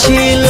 ছিল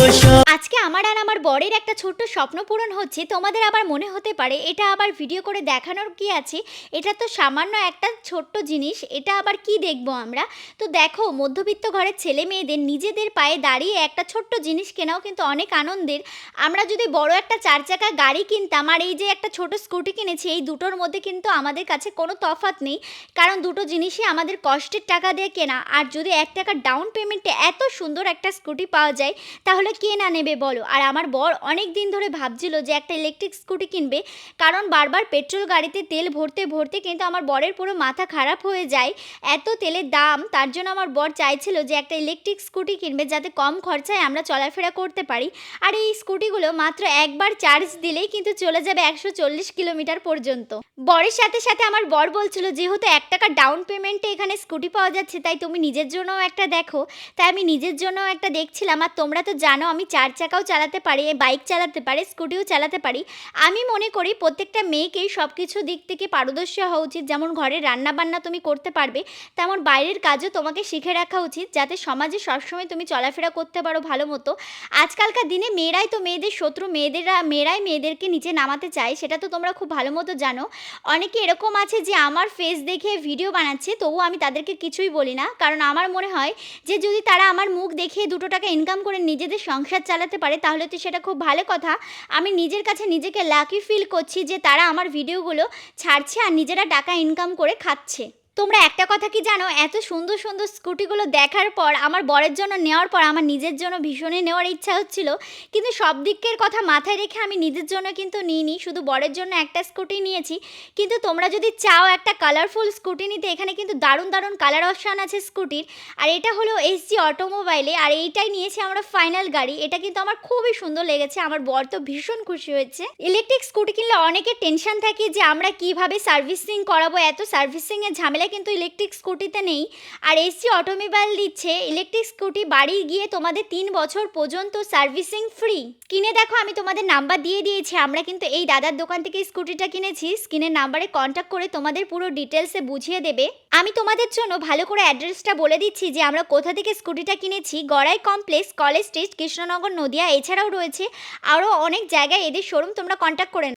আজকে আমার আর আমার বরের একটা ছোট্ট স্বপ্ন পূরণ হচ্ছে। তোমাদের আবার মনে হতে পারে এটা আবার ভিডিও করে দেখানোর কি আছে, এটা তো সামান্য একটা ছোট্ট জিনিস, এটা আবার কি দেখবো আমরা। তো দেখো, মধ্যবিত্ত ঘরের ছেলে মেয়েদের নিজেদের পায়ে দাঁড়িয়ে একটা ছোট্ট জিনিস কেনাও কিন্তু অনেক আনন্দের। আমরা যদি বড় একটা 4 চাকা গাড়ি কিনতাম আর এই যে একটা ছোট স্কুটি কিনেছি, এই দুটোর মধ্যে কিন্তু আমাদের কাছে কোনো তফাৎ নেই, কারণ দুটো জিনিসই আমাদের কষ্টের টাকা দিয়ে কেনা। আর যদি 1 টাকা ডাউন পেমেন্টে এত সুন্দর একটা স্কুটি পাওয়া যায়, তাহলে কে না নেবে বলো। আর আমার বর অনেক দিন ধরে ভাবছিল যে একটা ইলেকট্রিক স্কুটি কিনবে, কারণ বারবার পেট্রোল গাড়িতে তেল ভরতে ভরতে কিন্তু আমার বরের পুরো মাথা খারাপ হয়ে যায়, এত তেলের দাম। তার জন্য আমার বর চাইছিল যে একটা ইলেকট্রিক স্কুটি কিনবে, যাতে কম খরচায় আমরা চলাফেরা করতে পারি। আর এই স্কুটিগুলো মাত্র একবার চার্জ দিলেই কিন্তু চলে যাবে 140 কিলোমিটার পর্যন্ত। বরের সাথে সাথে আমার বর বলছিল, যেহেতু 1 টাকা ডাউন পেমেন্টে এখানে স্কুটি পাওয়া যাচ্ছে, তাই তুমি নিজের জন্যও একটা দেখো। তাই আমি নিজের জন্যও একটা দেখছিলাম। আর তোমরা তো জানো আমি 4 চাকাও চালাতে পারি, বাইক চালাতে পারি, স্কুটিও চালাতে পারি। আমি মনে করি প্রত্যেকটা মেয়েকেই সব কিছু দিক থেকে পারদর্শী হওয়া উচিত। যেমন ঘরের রান্নাবান্না তুমি করতে পারবে, তেমন বাইরের কাজও তোমাকে শিখে রাখা উচিত, যাতে সমাজে সবসময় তুমি চলাফেরা করতে পারো ভালো মতো। আজকালকার দিনে মেয়েরাই তো মেয়েদের শত্রু, মেয়েরাই মেয়েদেরকে নিচে নামাতে চায়, সেটা তো তোমরা খুব ভালো মতো জানো। অনেকে এরকম আছে যে আমার ফেস দেখে ভিডিও বানাচ্ছে, তবুও আমি তাদেরকে কিছুই বলি না, কারণ আমার মনে হয় যে যদি তারা আমার মুখ দেখিয়ে 2 টাকা ইনকাম করে নিজেদের সংসার চালাতে পারে, তাহলে তো সেটা খুব ভালো কথা। আমি নিজের কাছে নিজেকে লাকি ফিল করছি যে তারা আমার ভিডিওগুলো ছাড়ছে আর নিজেরা টাকা ইনকাম করে খাচ্ছে। তোমরা একটা কথা কি জানো, এত সুন্দর সুন্দর স্কুটিগুলো দেখার পর, আমার বরের জন্য নেওয়ার পর আমার নিজের জন্য ভীষণই নেওয়ার ইচ্ছা হচ্ছিল, কিন্তু সব দিকের কথা মাথায় রেখে আমি নিজের জন্য কিন্তু নিইনি, শুধু বরের জন্য একটা স্কুটি নিয়েছি। কিন্তু তোমরা যদি চাও একটা কালারফুল স্কুটি নিতে, এখানে কিন্তু দারুণ দারুণ কালার অপশান আছে স্কুটির। আর এটা হলো এসজি অটোমোবাইলে, আর এইটাই নিয়েছি আমরা ফাইনাল গাড়ি। এটা কিন্তু আমার খুবই সুন্দর লেগেছে, আমার বর তো ভীষণ খুশি হয়েছে। ইলেকট্রিক স্কুটি কিনলে অনেকের টেনশন থাকে যে আমরা কিভাবে সার্ভিসিং করাবো, এত সার্ভিসিংয়ের ঝামেলা কিন্তু ইলেকট্রিক স্কুটিতে নেই। আর এসজি অটোমোবাইল দিচ্ছে ইলেকট্রিক স্কুটি বাড়ি গিয়ে তোমাদের 3 বছর পর্যন্ত সার্ভিসিং ফ্রি। কিনে দেখো, আমি তোমাদের নাম্বার দিয়ে দিয়েছি। আমরা কিন্তু এই দাদার দোকান থেকে স্কুটিটা কিনেছি। স্ক্রিনের নাম্বারে কন্ট্যাক্ট করে তোমাদের পুরো ডিটেলসে বুঝিয়ে দেবে। আমি তোমাদের জন্য ভালো করে অ্যাড্রেসটা বলে দিচ্ছি যে আমরা কোথা থেকে স্কুটিটা কিনেছি। Gorai complex, college street, Krishnanagar, Nadia. এছাড়াও রয়েছে আরও অনেক জায়গায় এদের শোরুম, তোমরা কন্ট্যাক্ট করে